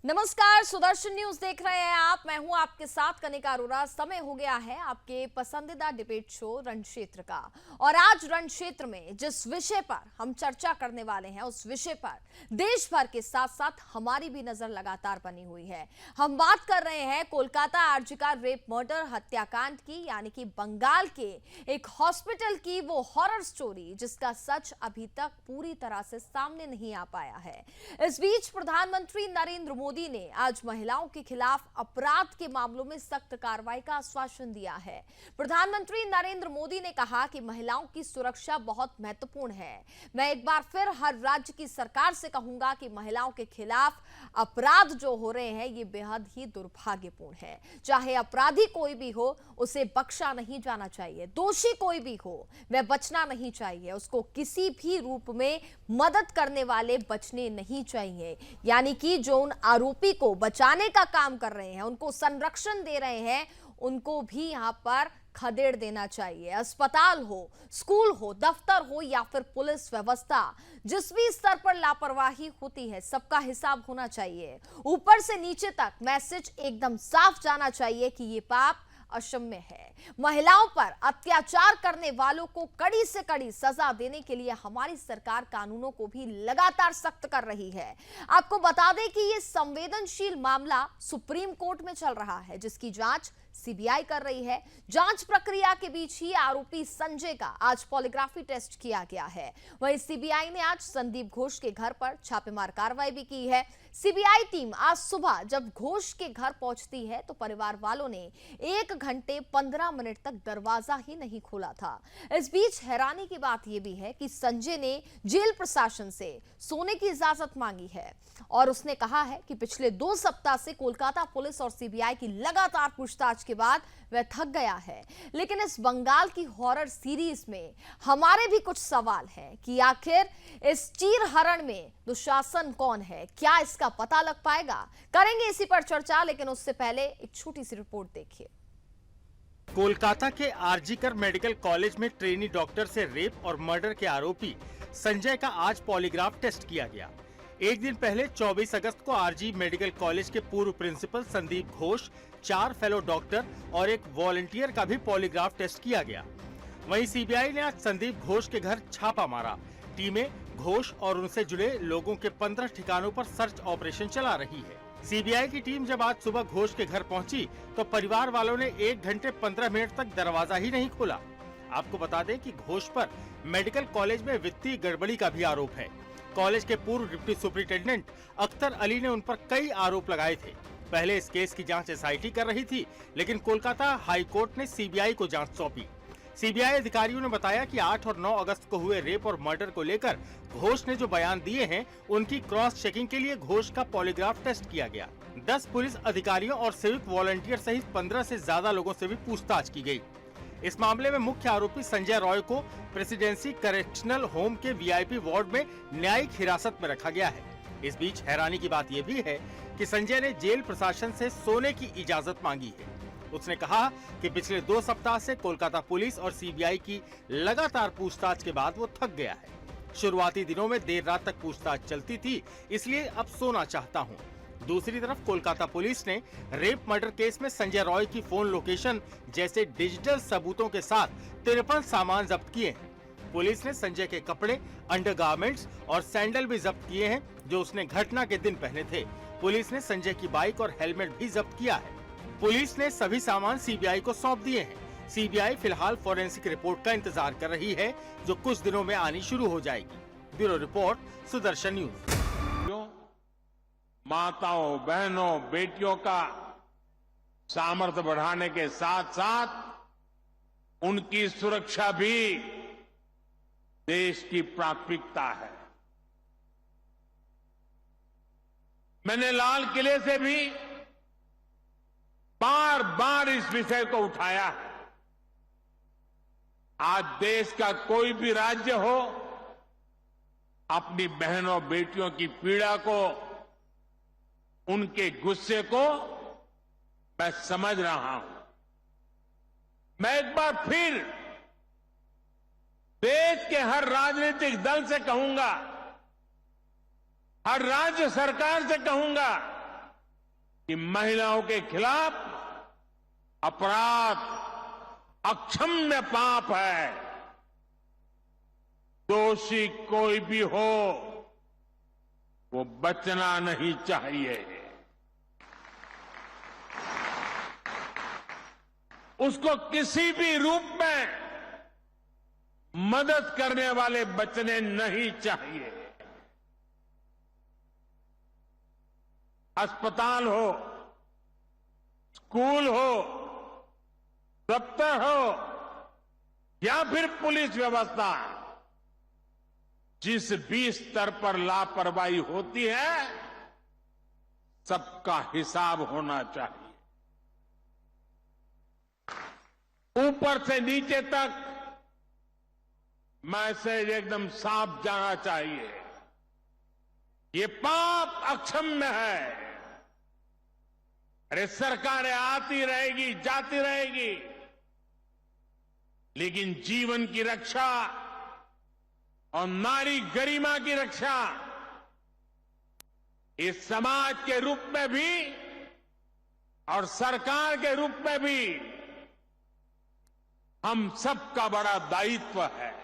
नमस्कार, सुदर्शन न्यूज देख रहे हैं आप। मैं हूं आपके साथ कनिका अरोरा। समय हो गया है आपके पसंदीदा डिबेट शो रण क्षेत्र का। और आज रण क्षेत्र में जिस विषय पर हम चर्चा करने वाले हैं उस विषय पर देश भर के साथ साथ हमारी भी नजर लगातार बनी हुई है। हम बात कर रहे हैं कोलकाता आरजीकर रेप मर्डर हत्याकांड की, यानी कि बंगाल के एक हॉस्पिटल की वो हॉरर स्टोरी जिसका सच अभी तक पूरी तरह से सामने नहीं आ पाया है। इस बीच प्रधानमंत्री नरेंद्र मोदी ने आज महिलाओं के खिलाफ अपराध के मामलों में सख्त कार्रवाई का आश्वासन दिया है। प्रधानमंत्री नरेंद्र मोदी ने कहा कि महिलाओं की सुरक्षा बहुत महत्वपूर्ण है। मैं एक बार फिर हर राज्य की सरकार से कहूंगा कि महिलाओं के खिलाफ अपराध जो हो रहे हैं ये बेहद ही दुर्भाग्यपूर्ण है। चाहे अपराधी कोई भी हो उसे बख्शा नहीं जाना चाहिए। दोषी कोई भी हो वह बचना नहीं चाहिए। उसको किसी भी रूप में मदद करने वाले बचने नहीं चाहिए। यानी कि जो उन आरोपी को बचाने का काम कर रहे हैं, उनको संरक्षण दे रहे हैं, उनको भी यहां पर खदेड़ देना चाहिए। अस्पताल हो, स्कूल हो, दफ्तर हो या फिर पुलिस व्यवस्था, जिस भी स्तर पर लापरवाही होती है सबका हिसाब होना चाहिए। ऊपर से नीचे तक मैसेज एकदम साफ जाना चाहिए कि ये पाप अक्षम्य है। महिलाओं पर अत्याचार करने वालों को कड़ी से कड़ी सजा देने के लिए हमारी सरकार कानूनों को भी लगातार सख्त कर रही है। आपको बता दें कि यह संवेदनशील मामला सुप्रीम कोर्ट में चल रहा है, जिसकी जांच सीबीआई कर रही है। जांच प्रक्रिया के बीच ही आरोपी संजय का आज पॉलीग्राफी टेस्ट किया गया है। वहीं सीबीआई ने आज संदीप घोष के घर पर छापेमार कार्रवाई भी की है। सीबीआई टीम आज सुबह जब घोष के घर पहुंचती है तो परिवार वालों ने 1 घंटे 15 मिनट तक दरवाजा ही नहीं खोला था। इस बीच हैरानी की बात यह भी है कि संजय ने जेल प्रशासन से सोने की इजाजत मांगी है और उसने कहा है कि पिछले 2 सप्ताह से कोलकाता पुलिस और सीबीआई की लगातार पूछताछ के बाद वह थक गया है। लेकिन इस बंगाल की हॉरर सीरीज में हमारे भी कुछ सवाल हैं कि आखिर इस चीरहरण में दुशासन कौन है, क्या इसका पता लग पाएगा? करेंगे इसी पर चर्चा, लेकिन उससे पहले एक छोटी सी रिपोर्ट देखिए। कोलकाता के आरजीकर मेडिकल कॉलेज में ट्रेनी डॉक्टर से रेप और मर्डर के आरोपी संजय का आज पॉलीग्राफ टेस्ट किया गया। एक दिन पहले 24 अगस्त को आरजी मेडिकल कॉलेज के पूर्व principal Sandeep Ghosh, 4 fellow doctor और एक वॉलंटियर का भी पॉलीग्राफ टेस्ट किया गया। वहीं सीबीआई ने आज संदीप घोष के घर छापा मारा। टीमें घोष और उनसे जुड़े लोगों के 15 ठिकानों पर सर्च ऑपरेशन चला रही है। सीबीआई की टीम जब आज सुबह घोष के घर पहुंची तो परिवार वालों ने 1 घंटे 15 मिनट तक दरवाजा ही नहीं खोला। आपको बता दें कि घोष पर मेडिकल कॉलेज में वित्तीय गड़बड़ी का भी आरोप है। कॉलेज के पूर्व डिप्टी सुपरिटेंडेंट अख्तर अली ने उन पर कई आरोप लगाए थे। पहले इस केस की जांच एसआईटी कर रही थी, लेकिन कोलकाता हाई कोर्ट ने सीबीआई को जांच सौंपी। सीबीआई अधिकारियों ने बताया कि 8 और 9 अगस्त को हुए रेप और मर्डर को लेकर घोष ने जो बयान दिए हैं उनकी क्रॉस चेकिंग के लिए घोष का पॉलीग्राफ टेस्ट किया गया। 10 पुलिस अधिकारियों और सिविक वॉलंटियर सहित 15 से ज्यादा लोगों से भी पूछताछ की गई। इस मामले में मुख्य आरोपी संजय रॉय को प्रेसिडेंसी करेक्शनल होम के वीआईपी वार्ड में न्यायिक हिरासत में रखा गया है। इस बीच हैरानी की बात यह भी है कि संजय ने जेल प्रशासन से सोने की इजाजत मांगी है। उसने कहा कि पिछले 2 सप्ताह से कोलकाता पुलिस और सीबीआई की लगातार पूछताछ के बाद वो थक गया है। शुरुआती दिनों में देर रात तक पूछताछ चलती थी, इसलिए अब सोना चाहता हूँ। दूसरी तरफ कोलकाता पुलिस ने रेप मर्डर केस में संजय रॉय की फोन लोकेशन जैसे डिजिटल सबूतों के साथ 53 सामान जब्त किए हैं। पुलिस ने संजय के कपड़े, अंडरगारमेंट्स और सैंडल भी जब्त किए हैं जो उसने घटना के दिन पहने थे। पुलिस ने संजय की बाइक और हेलमेट भी जब्त किया है। पुलिस ने सभी सामान सीबीआई को सौंप दिए हैं। सीबीआई फिलहाल फोरेंसिक रिपोर्ट का इंतजार कर रही है जो कुछ दिनों में आनी शुरू हो जाएगी। Bureau report, Sudarshan news. माताओं, बहनों, बेटियों का सामर्थ्य बढ़ाने के साथ साथ उनकी सुरक्षा भी देश की प्राथमिकता है। मैंने लाल किले से भी बार बार इस विषय को उठाया है। आज देश का कोई भी राज्य हो, अपनी बहनों बेटियों की पीड़ा को, उनके गुस्से को मैं समझ रहा हूं। मैं एक बार फिर देश के हर राजनीतिक दल से कहूंगा, हर राज्य सरकार से कहूंगा कि महिलाओं के खिलाफ अपराध अक्षम्य पाप है। दोषी कोई भी हो वो बचना नहीं चाहिए। उसको किसी भी रूप में मदद करने वाले बचने नहीं चाहिए। अस्पताल हो, स्कूल हो, दफ्तर हो या फिर पुलिस व्यवस्था, जिस भी स्तर पर लापरवाही होती है सबका हिसाब होना चाहिए। ऊपर से नीचे तक मैसेज एकदम साफ जाना चाहिए। ये पाप अक्षम्य है। अरे सरकारें आती रहेगी, जाती रहेगी, लेकिन जीवन की रक्षा और नारी गरिमा की रक्षा इस समाज के रूप में भी और सरकार के रूप में भी हम सबका बड़ा दायित्व है।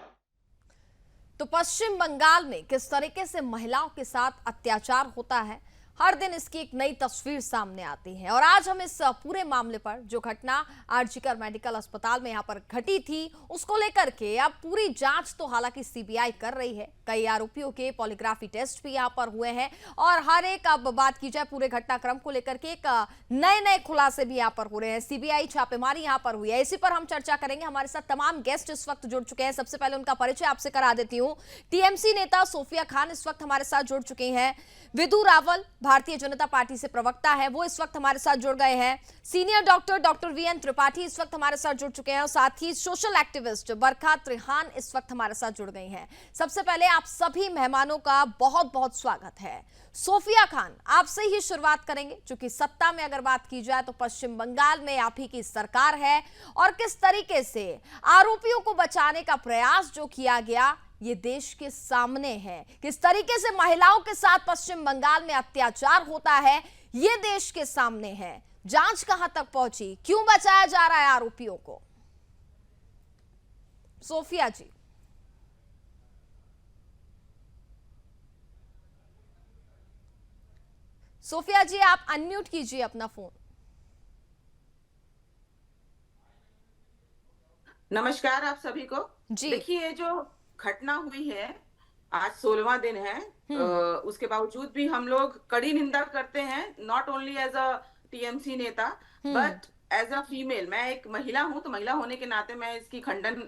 तो पश्चिम बंगाल में किस तरीके से महिलाओं के साथ अत्याचार होता है, हर दिन इसकी एक नई तस्वीर सामने आती है। और आज हम इस पूरे मामले पर, जो घटना आरजीकर मेडिकल अस्पताल में यहां पर घटी थी, उसको लेकर के अब पूरी जांच तो हालांकि सीबीआई कर रही है। कई आरोपियों के पॉलीग्राफी टेस्ट भी यहां पर हुए हैं और हर एक, अब बात की जाए पूरे घटनाक्रम को लेकर के, एक नए खुलासे भी यहां पर हो रहे हैं। सीबीआई छापेमारी यहां पर हुई है, इसी पर हम चर्चा करेंगे। हमारे साथ तमाम गेस्ट इस वक्त जुड़ चुके हैं। सबसे पहले उनका परिचय आपसे करा देती हूँ। टीएमसी नेता सोफिया खान इस वक्त हमारे साथ जुड़ चुके हैं। विधु रावल भारतीय जनता पार्टी से प्रवक्ता है, वो इस वक्त हमारे साथ जुड़ गए हैं। सीनियर डॉक्टर वीएन त्रिपाठी इस वक्त हमारे साथ जुड़ चुके हैं और साथ ही सोशल एक्टिविस्ट बरखा त्रिहान इस वक्त हमारे साथ जुड़ गई हैं। सबसे पहले आप सभी मेहमानों का बहुत बहुत स्वागत है। सोफिया खान, आपसे ही शुरुआत करेंगे, क्योंकि सत्ता में अगर बात की जाए तो पश्चिम बंगाल में आप ही की सरकार है और किस तरीके से आरोपियों को बचाने का प्रयास जो किया गया ये देश के सामने है। किस तरीके से महिलाओं के साथ पश्चिम बंगाल में अत्याचार होता है ये देश के सामने है। जांच कहां तक पहुंची, क्यों बचाया जा रहा है आरोपियों को? सोफिया जी। सोफिया जी, आप अनम्यूट कीजिए अपना फोन। नमस्कार आप सभी को जी। देखिए, जो घटना हुई है आज 16वां दिन है, उसके बावजूद भी हम लोग कड़ी निंदा करते हैं। Not only as a TMC नेता बट एज अ फीमेल। मैं एक महिला हूं, तो महिला होने के नाते मैं इसकी खंडन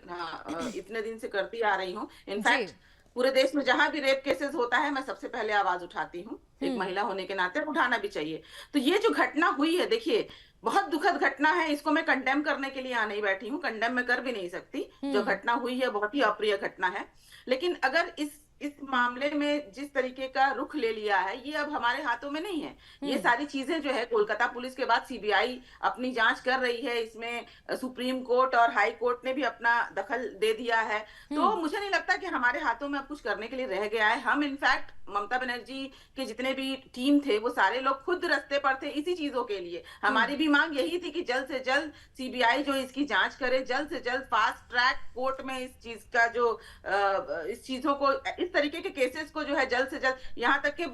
इतने दिन से करती आ रही हूं। इनफैक्ट पूरे देश में जहां भी रेप केसेस होता है मैं सबसे पहले आवाज उठाती हूँ। एक महिला होने के नाते उठाना भी चाहिए। तो ये जो घटना हुई है, देखिए बहुत दुखद घटना है। इसको मैं कंडेम करने के लिए आ नहीं बैठी हूँ, कंडेम मैं कर भी नहीं सकती। जो घटना हुई है बहुत ही अप्रिय घटना है। लेकिन अगर इस मामले में जिस तरीके का रुख ले लिया है, ये अब हमारे हाथों में नहीं है। ये सारी चीजें जो है कोलकाता पुलिस के बाद सीबीआई अपनी जांच कर रही है। इसमें सुप्रीम कोर्ट और हाई कोर्ट ने भी अपना दखल दे दिया है। तो मुझे नहीं लगता कि हमारे हाथों में अब कुछ करने के लिए रह गया है। हम इनफैक्ट ममता बनर्जी के जितने भी टीम थे वो सारे लोग खुद रास्ते पर थे इसी चीजों के लिए। हमारी भी मांग यही थी कि जल्द से जल्द सीबीआई जो इसकी जांच करे, जल्द से जल्द फास्ट ट्रैक कोर्ट में इस चीज का जो इस चीजों को, इस तरीके के केसेस को जो है जल्द से जल्द, यहाँ तक कि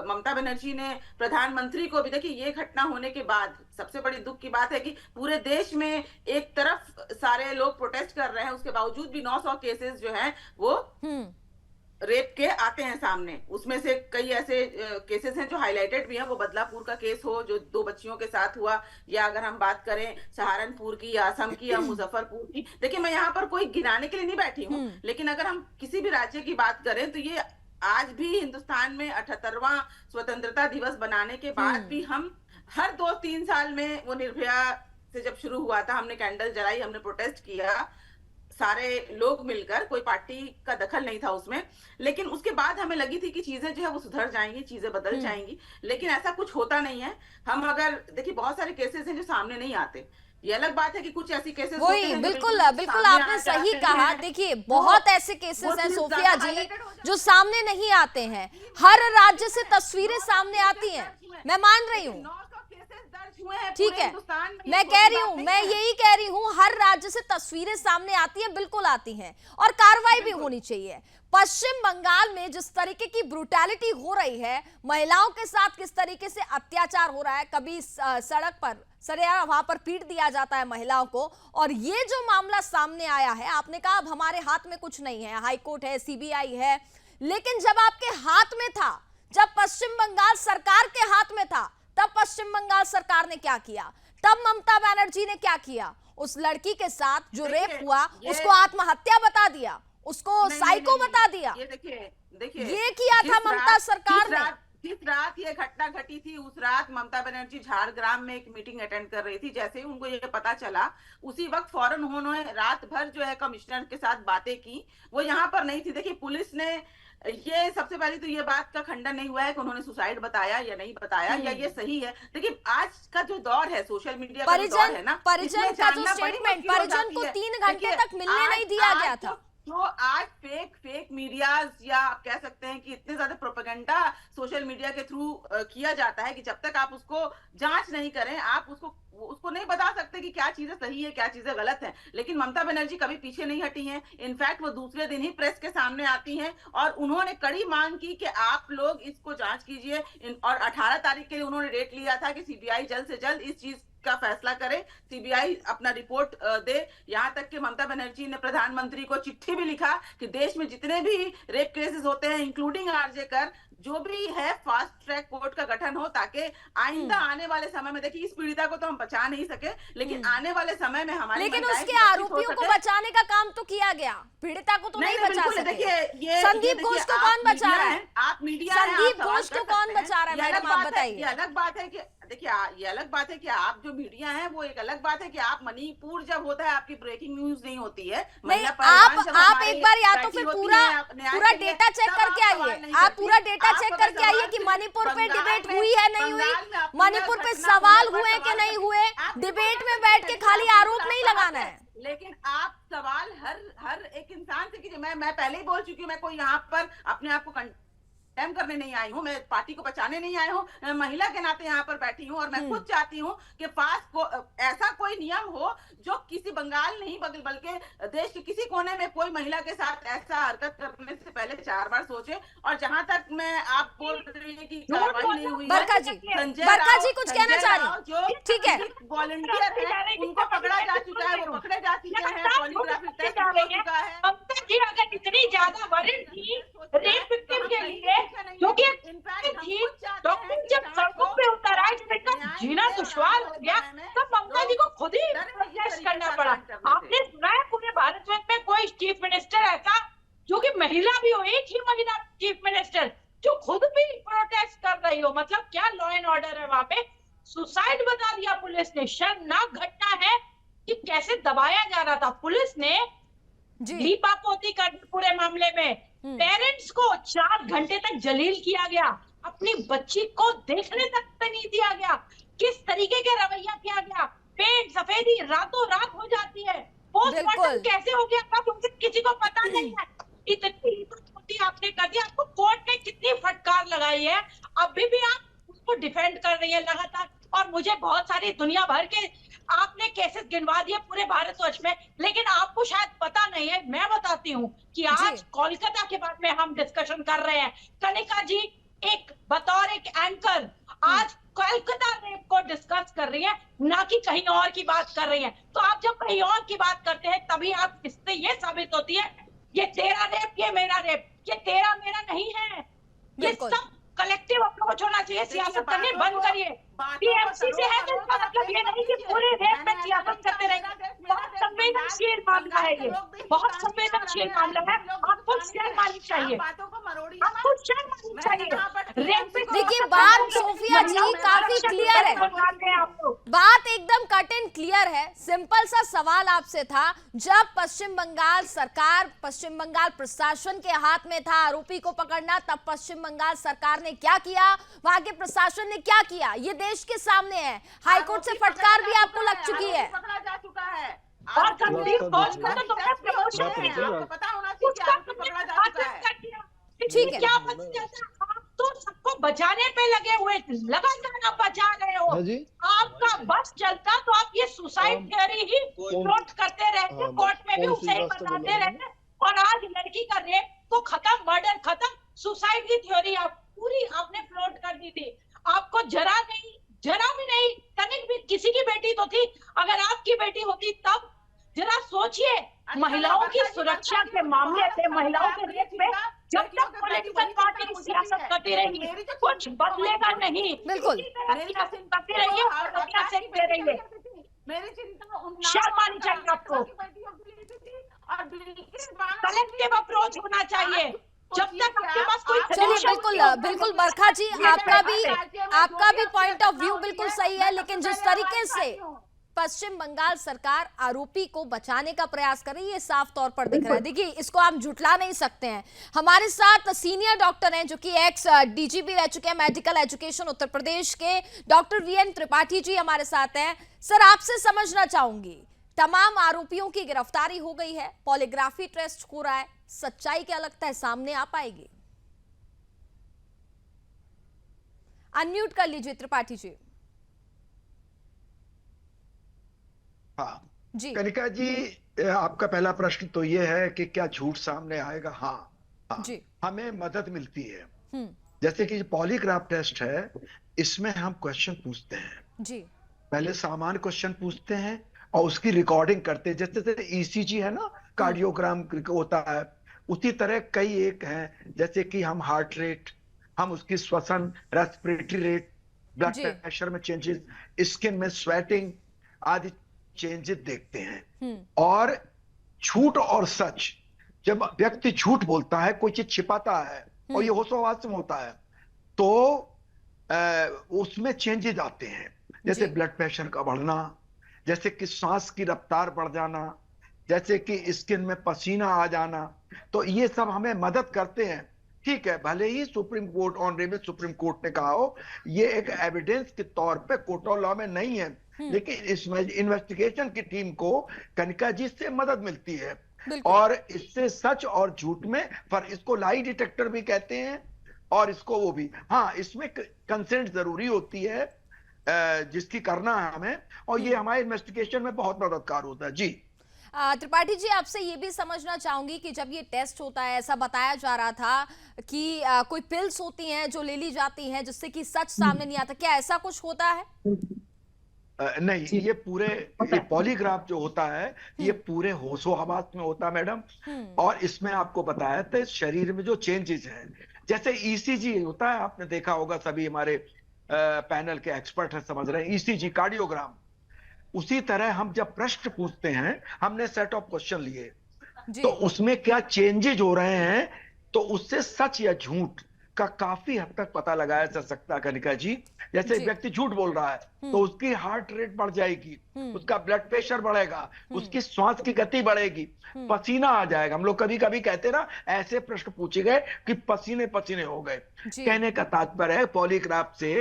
ममता बनर्जी ने प्रधानमंत्री को भी, देखिए ये घटना होने के बाद सबसे बड़ी दुख की बात है कि पूरे देश में एक तरफ सारे लोग प्रोटेस्ट कर रहे हैं, उसके बावजूद भी 900 केसेस जो है वो रेप के आते हैं सामने। उसमें से कई ऐसे केसेस हैं जो हाईलाइटेड भी हैं। वो बदलापुर का केस हो जो 2 बच्चियों के साथ हुआ, या अगर हम बात करें सहारनपुर की या असम की या मुजफ्फरपुर की। देखिए मैं यहाँ पर कोई गिनाने के लिए नहीं बैठी हूँ, लेकिन अगर हम किसी भी राज्य की बात करें तो ये आज भी हिंदुस्तान में 78वां स्वतंत्रता दिवस बनाने के बाद भी हम हर 2-3 साल में, वो निर्भया से जब शुरू हुआ था, हमने कैंडल जलाई, हमने प्रोटेस्ट किया सारे लोग मिलकर, कोई पार्टी का दखल नहीं था उसमें। लेकिन उसके बाद हमें लगी थी कि चीजें जो है वो सुधर जाएंगी, चीजें बदल जाएंगी, लेकिन ऐसा कुछ होता नहीं है। हम अगर देखिए बहुत सारे केसेस हैं जो सामने नहीं आते। ये अलग बात है कि कुछ ऐसी केसेस होते हैं, बिल्कुल आपने सही कहा। देखिए बहुत ऐसे केसेस हैं सोफिया जी जो सामने नहीं आते हैं। हर राज्य से तस्वीरें सामने आती हैं, मैं मान रही हूँ। हुए हैं ठीक पूरे है, हिंदुस्तान में। मैं कह रही हूँ, मैं यही कह रही हूँ, हर राज्य से तस्वीरें सामने आती हैं, बिल्कुल आती हैं, और कार्रवाई भी होनी चाहिए। पश्चिम बंगाल में जिस तरीके की ब्रुटैलिटी हो रही है, महिलाओं के साथ किस तरीके से अत्याचार हो रहा है, कभी सड़क पर सरेआम वहां पर पीट दिया जाता है महिलाओं को, और ये जो मामला सामने आया है, आपने कहा अब हमारे हाथ में कुछ नहीं है, हाई कोर्ट है, सीबीआई है, लेकिन जब आपके हाथ में था, जब पश्चिम बंगाल सरकार के हाथ में था, तब पश्चिम बंगाल सरकार ने क्या किया? तब ममता बनर्जी ने क्या किया? उस लड़की के साथ जो रेप हुआ उसको आत्महत्या बता दिया, उसको साइको बता दिया। ये देखिए ये किया था ममता सरकार ने। जिस रात ये घटना घटी थी, उस रात ममता बनर्जी झारग्राम में एक मीटिंग अटेंड कर रही थी। जैसे ही उनको ये पता चला, उसी वक्त फौरन उन्होंने रात भर जो है कमिश्नर के साथ बातें की। वो यहाँ पर नहीं थी। देखिए, पुलिस ने ये सबसे पहले तो ये बात का खंडन नहीं हुआ है कि उन्होंने सुसाइड बताया या नहीं बताया, या ये सही है। देखिए, आज का जो दौर है, सोशल मीडिया का जो दौर है ना, परिजन का जो स्टेटमेंट, परिजन को 3 घंटे तक मिलने नहीं दिया गया था। तो आज फेक मीडियाज, या आप कह सकते हैं कि इतने ज्यादा प्रोपेगेंडा सोशल मीडिया के थ्रू किया जाता है कि जब तक आप उसको जांच नहीं करें, आप उसको नहीं बता सकते कि क्या चीजें सही है, क्या चीजें गलत है। लेकिन ममता बनर्जी कभी पीछे नहीं हटी हैं। इनफैक्ट वो दूसरे दिन ही प्रेस के सामने आती हैं और उन्होंने कड़ी मांग की कि आप लोग इसको जांच कीजिए। और 18 तारीख के लिए उन्होंने डेट लिया था कि सीबीआई जल्द से जल्द इस चीज का फैसला करे, सीबीआई अपना रिपोर्ट दे। यहाँ तक कि ममता बनर्जी ने प्रधानमंत्री को चिट्ठी भी लिखा कि देश में जितने भी रेप केसेस होते हैं, इंक्लूडिंग आरजे कर, जो भी है, फास्ट ट्रैक कोर्ट का गठन हो, ताकि आइंदा आने वाले समय में, देखिए इस पीड़िता को तो हम बचा नहीं सके, लेकिन आने वाले समय में हमारी, लेकिन उसके आरोपियों को बचाने का काम तो किया गया, पीड़िता को तो नहीं बचा सके। देखिए, संदीप घोष को कौन बचा रहा है? आप मीडिया, संदीप घोष को कौन बचा रहा है, मैडम आप बताइए। ये अलग बात है कि देखिए, ये अलग बात है कि आप जो मीडिया है, वो एक अलग बात है कि आप मणिपुर जब होता है, आपकी ब्रेकिंग न्यूज नहीं होती है। नहीं, आप एक बार या तो फिर पूरा डेटा चेक करके आइए, आप पूरा डेटा चेक करके आइए कि मणिपुर पे डिबेट हुई है नहीं हुई, मणिपुर पे सवाल हुए कि नहीं हुए। डिबेट में बैठ के खाली आरोप नहीं लगाना है। लेकिन आप सवाल हर एक इंसान से कीजिए। मैं पहले ही बोल चुकी हूँ, मैं कोई यहाँ पर अपने आप को टाइम करने नहीं आई हूँ, मैं पार्टी को बचाने नहीं आई हूँ, मैं महिला के नाते यहाँ पर बैठी हूँ। और मैं खुद चाहती हूँ कि ऐसा कोई नियम हो जो किसी बंगाल नहीं बल्कि देश के किसी कोने में कोई महिला के साथ ऐसा हरकत करने से पहले 4 बार सोचे। और जहां तक मैं आप बोल रही है कि कार्रवाई नहीं हुई, बरका जी कुछ कहना चाह रही, जो ठीक है, वॉलंटियर है, उनको पकड़ा जा चुका है, वो पकड़े जा चुके हैं, पॉलीग्राफी टेस्ट हो चुका है। अगर इतनी ज्यादा वारंट थी रेप विक्टिम के लिए, क्योंकि डॉक्टर जब सड़कों पे उतर आए, जब इनका जीना दुश्वार हो गया, तब ममता जी को खुद ही प्रोटेस्ट करना पड़ा। आपने सुना है पूरे भारत में कोई चीफ मिनिस्टर ऐसा जो कि महिला भी हो, एक ही महिला चीफ मिनिस्टर जो खुद भी प्रोटेस्ट कर रही हो? मतलब क्या लॉ एंड ऑर्डर है वहां पे? सुसाइड बता दिया पुलिस ने। शर्मनाक घटना है कि कैसे दबाया जा रहा था। पुलिस ने लीपा पोती कर दी पूरे मामले में। पेरेंट्स को 4 घंटे तक जलील किया गया, अपनी बच्ची को देखने तक नहीं दिया गया। किस तरीके के रवैया किया गया? पेट सफेदी रातों रात हो जाती है। पोस्टमार्टम कैसे हो गया तब उनसे किसी को पता नहीं है। इतनी छोटी आपने कर दी, आपको कोर्ट ने कितनी फटकार लगाई है, अभी भी आप उसको डिफेंड कर रही है लगातार। और मुझे बहुत सारी दुनिया भर के आपने केसेस गिनवा दिए पूरे भारतवर्ष में, लेकिन आपको शायद पता नहीं है। मैं बताती हूँ कि आज कोलकाता के बारे में हम डिस्कशन कर रहे हैं। कनिका जी एक बतौर एक एंकर आज कोलकाता रेप को डिस्कस कर रही है, ना कि कहीं और की बात कर रही है। तो आप जब कहीं और की बात करते हैं, तभी आप इससे ये साबित होती है ये तेरा रेप, ये मेरा रेप, ये तेरा मेरा नहीं है। ये सब कलेक्टिव अप्रोच होना चाहिए। सियासत करने बंद करिए। टीएमसी से है तो इसका मतलब ये नहीं कि पूरे रेप में सियासत करते रहेंगे। बहुत संवेदनशील मामला है ये, बहुत संवेदनशील मामला है। आपको शर्म आनी चाहिए, आपको शर्म आनी चाहिए। देखिए, बात सोफिया जी काफी क्लियर है, बात एकदम कट एंड क्लियर है। सिंपल सा सवाल आपसे था, जब पश्चिम बंगाल सरकार, पश्चिम बंगाल प्रशासन के हाथ में था आरोपी को पकड़ना, तब पश्चिम बंगाल सरकार ने क्या किया, वहां के प्रशासन ने क्या किया, ये देश के सामने है। हाईकोर्ट से फटकार भी आपको लग चुकी है। पकड़ा जा चुका है और संदीप घोष का तो प्रमोशन है, पता होना चाहिए कि आपको पकड़ा जा चुका है। ठीक है, क्या पता चलता है? आप तो सबको बचाने पे लगे हुए थे, लगातार आप बचा रहे हो। हाँ जी। आपका बस चलता तो आप ये सुसाइड थियरी ही फ्लोट करते रहते, कोर्ट में भी उसे ही बताते रहते, और आज लड़की का रेप तो खत्म, मर्डर खत्म, सुसाइड की थ्योरी आप पूरी आपने फ्लोट कर दी थी। आपको जरा भी नहीं, तनिक भी, किसी की बेटी तो थी, अगर आपकी बेटी होती तब जरा सोचिए, महिलाओं की सुरक्षा के मामले पे, महिलाओं के रेप पे जब तक पॉलिटिकल पार्टी सियासत करती रही कुछ बदलेगा नहीं। बिल्कुल। सियासत करती रही है और सियासत दे रही है। मेरी चिंता शर्म आनी चाहिए आपको। कलेक्टिव अप्रोच होना चाहिए। जब तक आपके पास कोई चलिए, बिल्कुल बरखा जी, आपका भी पॉइंट ऑफ व्यू बिल्कुल सही है, लेकिन जिस तरीके से पश्चिम बंगाल सरकार आरोपी को बचाने का प्रयास कर रही है, साफ तौर पर दिख रहा है। देखिए, इसको आप झुठला नहीं सकते हैं। हमारे साथ सीनियर डॉक्टर हैं जो कि एक्स डीजीपी रह चुके हैं मेडिकल एजुकेशन उत्तर प्रदेश के, डॉक्टर वीएन त्रिपाठी जी हमारे साथ हैं। सर, आपसे समझना चाहूंगी, तमाम आरोपियों की गिरफ्तारी हो गई है, पॉलीग्राफी टेस्ट हो रहा है, सच्चाई क्या लगता है सामने आ पाएगी? अनम्यूट कर लीजिए त्रिपाठी जी। हाँ जी कनिका जी, आपका पहला प्रश्न तो ये है कि क्या झूठ सामने आएगा? हाँ, जी। हमें मदद मिलती है। जैसे कि पॉलीग्राफ टेस्ट है, इसमें हम क्वेश्चन पूछते हैं जी। पहले सामान्य क्वेश्चन पूछते हैं और उसकी रिकॉर्डिंग करते हैं। जैसे ईसीजी है ना, कार्डियोग्राम होता है, उसी तरह कई एक हैं, जैसे कि हम हार्ट रेट, हम उसकी श्वसन, रेस्पिरेटरी रेट, ब्लड प्रेशर में चेंजेस, स्किन में स्वेटिंग आदि चेंजेस देखते हैं। और झूठ और सच, जब व्यक्ति झूठ बोलता है, कोई चीज छिपाता है और ये होशोहवास में होता है, तो उसमें चेंजेस आते हैं। जैसे ब्लड प्रेशर का बढ़ना, जैसे कि सांस की रफ्तार बढ़ जाना, जैसे कि स्किन में पसीना आ जाना, तो ये सब हमें मदद करते हैं। ठीक है, भले ही supreme court, honourable supreme court ने कहा हो ये एक एविडेंस के तौर पे कोर्ट ऑफ लॉ में नहीं है, लेकिन इसमें इन्वेस्टिगेशन की टीम को कनिका जी से मदद मिलती है। और इससे सच और झूठ में इसको लाई डिटेक्टर भी कहते हैं, और इसको वो भी, हाँ, इसमें कंसेंट जरूरी होती है जिसकी करना है हमें, और ये हमारे इन्वेस्टिगेशन में बहुत मददगार होता है। जी त्रिपाठी जी, आपसे ये भी समझना चाहूंगी कि जब ये टेस्ट होता है, ऐसा बताया जा रहा था कि कोई पिल्स होती हैं जो ले ली जाती हैं जिससे कि सच सामने नहीं आता, क्या ऐसा कुछ होता है? नहीं, ये पूरे पॉलीग्राफ जो होता है ये पूरे होशो हवास में होता है मैडम। और इसमें आपको बताया था शरीर में जो चेंजेस हैं, जैसे ईसीजी होता है, आपने देखा होगा, सभी हमारे पैनल के एक्सपर्ट हैं, समझ रहे हैं, ईसीजी कार्डियोग्राम। उसी तरह हम जब प्रश्न पूछते हैं, हमने सेट ऑफ क्वेश्चन लिए, तो उसमें क्या चेंजेस हो रहे हैं, तो उससे सच या झूठ का काफी हद तक पता लगाया जा सकता है कनिका जी। जैसे व्यक्ति झूठ बोल रहा है तो उसकी हार्ट रेट बढ़ जाएगी, उसका ब्लड प्रेशर बढ़ेगा, उसकी श्वास की गति बढ़ेगी, पसीना आ जाएगा। हम लोग कभी कभी कहते ना, ऐसे प्रश्न पूछे गए कि पसीने पसीने हो गए। कहने का तात्पर्य है पॉलीग्राफ से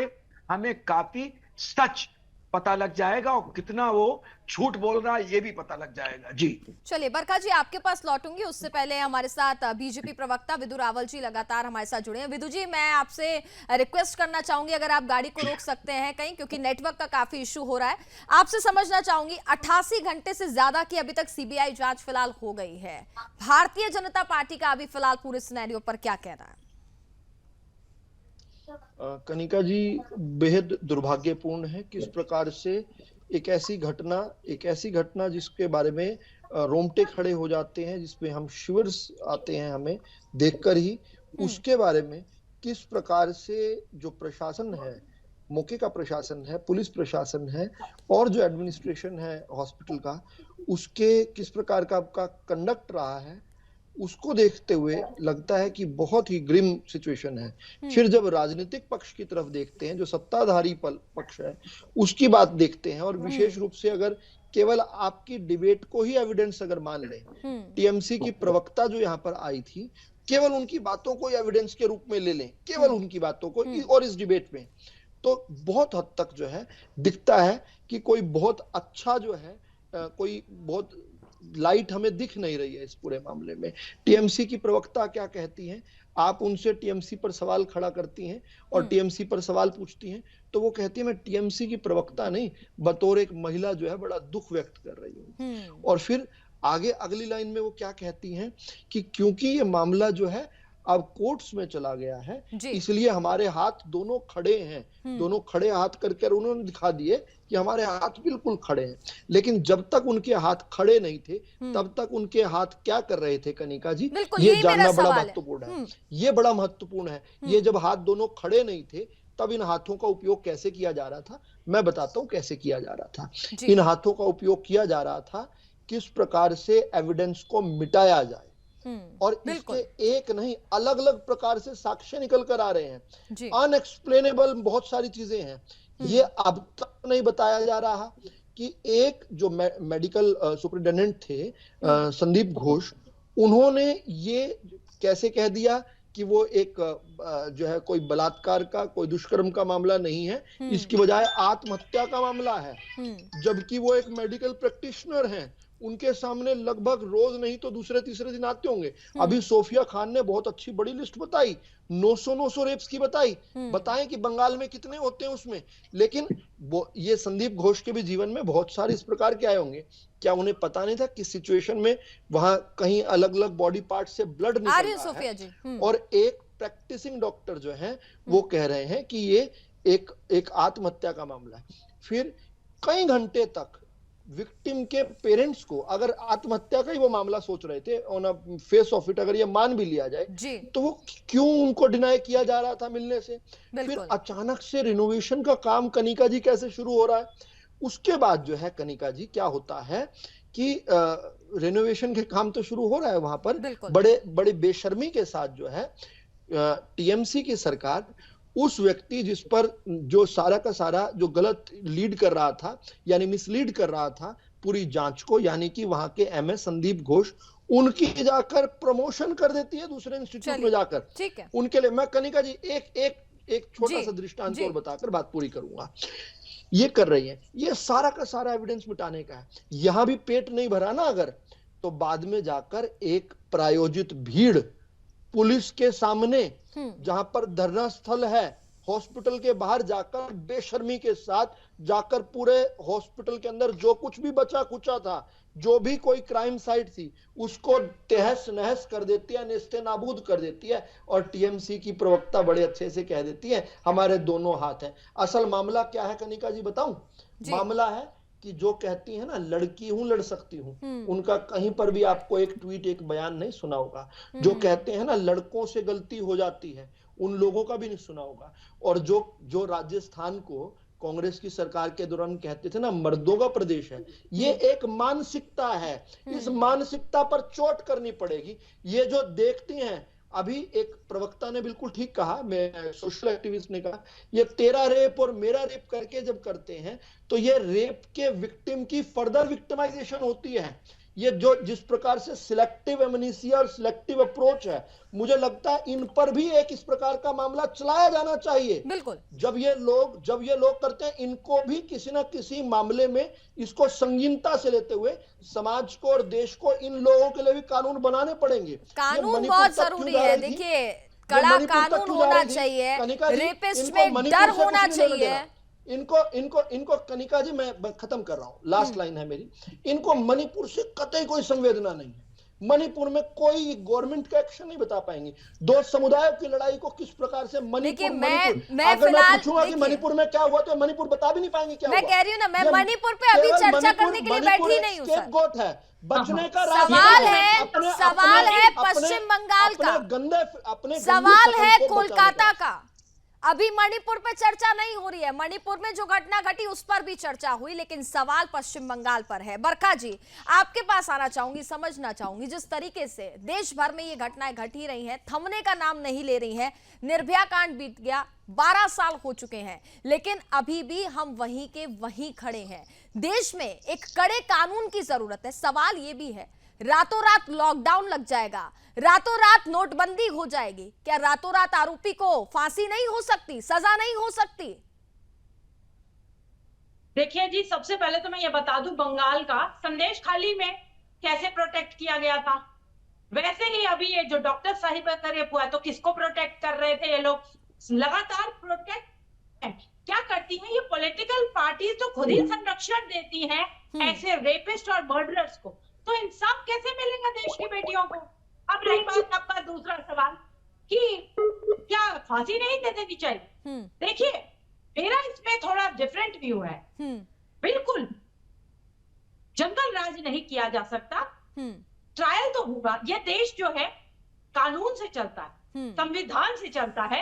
हमें काफी सच पता लग जाएगा और कितना वो झूठ बोल रहा है ये भी पता लग जाएगा। जी चलिए बरखा जी, आपके पास लौटूंगी, उससे पहले हमारे साथ बीजेपी प्रवक्ता विदु रावल जी लगातार हमारे साथ जुड़े हैं। विदु जी, मैं आपसे रिक्वेस्ट करना चाहूंगी, अगर आप गाड़ी को रोक सकते हैं कहीं, क्योंकि नेटवर्क का काफी इशू हो रहा है। आपसे समझना चाहूंगी, 88 घंटे से ज्यादा की अभी तक सीबीआई जांच फिलहाल हो गई है, भारतीय जनता पार्टी का अभी फिलहाल पूरे सिनेरियो पर क्या कहना है? कनिका जी, बेहद दुर्भाग्यपूर्ण है कि इस प्रकार से एक ऐसी घटना जिसके बारे में रोंगटे खड़े हो जाते हैं, जिसमें हम शिवर्स आते हैं हमें देखकर ही, उसके बारे में किस प्रकार से जो प्रशासन है, मौके का प्रशासन है, पुलिस प्रशासन है, और जो एडमिनिस्ट्रेशन है हॉस्पिटल का, उसके किस प्रकार का कंडक्ट रहा है, उसको देखते हुए लगता है कि बहुत ही ग्रिम सिचुएशन है। फिर जब राजनीतिक पक्ष की तरफ देखते हैं, जो सत्ताधारी पक्ष है, उसकी बात देखते हैं, और विशेष रूप से अगर केवल आपकी डिबेट को ही एविडेंस अगर मान ले, टीएमसी की प्रवक्ता जो यहाँ पर आई थी, केवल उनकी बातों को एविडेंस के रूप में ले लें, केवल उनकी बातों को, और इस डिबेट में तो बहुत हद तक जो है दिखता है कि कोई बहुत अच्छा जो है, कोई बहुत लाइट हमें दिख नहीं रही है इस पूरे मामले में। टीएमसी की प्रवक्ता क्या कहती हैं, आप उनसे टीएमसी पर सवाल खड़ा करती हैं और टीएमसी पर सवाल पूछती हैं, तो वो कहती है मैं टीएमसी की प्रवक्ता नहीं, बतौर एक महिला जो है बड़ा दुख व्यक्त कर रही हूँ। और फिर आगे अगली लाइन में वो क्या कहती हैं कि क्योंकि ये मामला जो है अब कोर्ट्स में चला गया है, इसलिए हमारे हाथ दोनों खड़े हैं। दोनों खड़े हाथ करके उन्होंने दिखा दिए कि हमारे हाथ बिल्कुल खड़े हैं। लेकिन जब तक उनके हाथ खड़े नहीं थे, तब तक उनके हाथ क्या कर रहे थे कनिका जी, ये जानना बड़ा महत्वपूर्ण है। ये बड़ा महत्वपूर्ण है। ये जब हाथ दोनों खड़े नहीं थे, तब इन हाथों का उपयोग कैसे किया जा रहा था, मैं बताता हूं कैसे किया जा रहा था। इन हाथों का उपयोग किया जा रहा था किस प्रकार से एविडेंस को मिटाया जाए, और इसके एक नहीं अलग अलग प्रकार से साक्ष्य निकल कर आ रहे हैं। अनएक्सप्लेनेबल बहुत सारी चीजें हैं। ये अब तक नहीं बताया जा रहा कि एक जो मेडिकल सुपरिटेंडेंट थे संदीप घोष, उन्होंने ये कैसे कह दिया कि वो एक जो है कोई बलात्कार का, कोई दुष्कर्म का मामला नहीं है, इसकी बजाय आत्महत्या का मामला है। जबकि वो एक मेडिकल प्रैक्टिशनर हैं, उनके सामने लगभग रोज नहीं तो दूसरे तीसरे दिन आते होंगे। अभी सोफिया खान ने बहुत अच्छी बड़ी लिस्ट बताई, 900 रेप्स की बताई। बताएं कि बंगाल में कितने होते हैं उसमें। लेकिन ये संदीप घोष के भी जीवन में बहुत सारे इस प्रकार के आए होंगे। क्या उन्हें पता नहीं था किस सिचुएशन में वहां कहीं अलग अलग बॉडी पार्ट से ब्लड निकल रहा है। और एक प्रैक्टिसिंग डॉक्टर जो है वो कह रहे हैं कि ये एक आत्महत्या का मामला है। फिर कई घंटे तक विक्टिम के पेरेंट्स को, अगर आत्महत्या का ही वो मामला सोच रहे थे on a face of it, अगर ये मान भी लिया जाए, तो वो क्यों उनको डिनाई किया जा रहा था मिलने से। फिर अचानक से रिनोवेशन का काम कनिका जी कैसे शुरू हो रहा है। उसके बाद जो है कनिका जी क्या होता है कि रिनोवेशन के काम तो शुरू हो रहा है वहां पर, बड़े बेशर्मी के साथ जो है टीएमसी की सरकार उस व्यक्ति जिस पर जो सारा का सारा जो गलत लीड कर रहा था, यानी मिसलीड कर रहा था पूरी जांच को, यानी कि वहां के एमए संदीप घोष, उनकी जाकर प्रमोशन कर देती है दूसरे इंस्टीट्यूट में जाकर। ठीक है, उनके लिए मैं कनिका जी एक छोटा सा दृष्टांत और बताकर बात पूरी करूंगा। ये कर रही है, ये सारा का सारा एविडेंस मिटाने का है। यहां भी पेट नहीं भरा ना अगर, तो बाद में जाकर एक प्रायोजित भीड़ पुलिस के सामने, जहां पर धरना स्थल है, हॉस्पिटल के बाहर जाकर बेशर्मी के साथ जाकर पूरे हॉस्पिटल के अंदर जो कुछ भी बचा कुचा था, जो भी कोई क्राइम साइट थी, उसको तहस नहस कर देती है, नेस्ते नाबूद कर देती है। और टीएमसी की प्रवक्ता बड़े अच्छे से कह देती है हमारे दोनों हाथ हैं। असल मामला क्या है कनिका जी बताऊं? मामला है कि जो कहती है ना लड़की हूं लड़ सकती हूं, उनका कहीं पर भी आपको एक ट्वीट एक बयान नहीं सुना होगा। जो कहते हैं ना लड़कों से गलती हो जाती है, उन लोगों का भी नहीं सुना होगा। और जो राजस्थान को कांग्रेस की सरकार के दौरान कहते थे ना मर्दों का प्रदेश है, ये एक मानसिकता है। इस मानसिकता पर चोट करनी पड़ेगी। ये जो देखती हैं, अभी एक प्रवक्ता ने बिल्कुल ठीक कहा, मैं सोशल एक्टिविस्ट ने कहा, ये तेरा रेप और मेरा रेप करके जब करते हैं तो ये रेप के विक्टिम की फर्दर विक्टिमाइजेशन होती है। ये जो जिस प्रकार से सिलेक्टिव एमनेसिया और सिलेक्टिव अप्रोच है, मुझे लगता है इन पर भी एक इस प्रकार का मामला चलाया जाना चाहिए। बिल्कुल, जब ये लोग करते हैं, इनको भी किसी ना किसी मामले में इसको संगीनता से लेते हुए समाज को और देश को, इन लोगों के लिए भी कानून बनाने पड़ेंगे। कानून बहुत जरूरी है। देखिए, कड़ा कानून होना चाहिए, रेपिस्ट में डर होना चाहिए। इनको कनिका जी मैं खत्म कर रहा हूं, लास्ट लाइन है मेरी। इनको मणिपुर से कतई कोई संवेदना नहीं है। मणिपुर में कोई गवर्नमेंट का एक्शन नहीं बता पाएंगे। दो समुदायों की लड़ाई को किस प्रकार से मणिपुर अगर मैं पूछूंगा कि मणिपुर में क्या हुआ तो मणिपुर बता भी नहीं पाएंगे क्या हुआ। मैं कह रही हूं ना, मैं मणिपुर पे अभी चर्चा करने के लिए बैठी नहीं हूं सर। गोट है बचने का सवाल है पश्चिम बंगाल का, गंदे अपने सवाल है कोलकाता का। अभी मणिपुर पे चर्चा नहीं हो रही है। मणिपुर में जो घटना घटी उस पर भी चर्चा हुई, लेकिन सवाल पश्चिम बंगाल पर है। बरखा जी, आपके पास आना चाहूंगी, समझना चाहूंगी जिस तरीके से देश भर में ये घटनाएं घट ही रही हैं, थमने का नाम नहीं ले रही हैं। निर्भया कांड बीत गया, 12 साल हो चुके हैं, लेकिन अभी भी हम वहीं के वहीं खड़े हैं। देश में एक कड़े कानून की जरूरत है। सवाल ये भी है, रातों रात लॉकडाउन लग जाएगा, रातों रात नोटबंदी हो जाएगी, क्या रातों रात आरोपी को फांसी नहीं हो सकती, सजा नहीं हो सकती? देखिए जी, सबसे पहले तो मैं ये बता दूं, बंगाल का संदेश खाली में कैसे प्रोटेक्ट किया गया था। वैसे ही अभी ये जो डॉक्टर साहिबा का रेप हुआ तो किसको प्रोटेक्ट कर रहे थे ये लोग? लगातार प्रोटेक्ट क्या करती हैं ये पॉलिटिकल पार्टीज, तो खुद ही संरक्षण देती हैं ऐसे रेपिस्ट और मर्डरर्स को। तो इंसाफ कैसे मिलेगा देश की बेटियों को? अब रही बात आपका दूसरा सवाल कि क्या फांसी नहीं दे देनी चाहिए। देखिए मेरा इसमें थोड़ा डिफरेंट व्यू है। बिल्कुल जंगल राज नहीं किया जा सकता, ट्रायल तो होगा। यह देश जो है कानून से चलता है, संविधान से चलता है,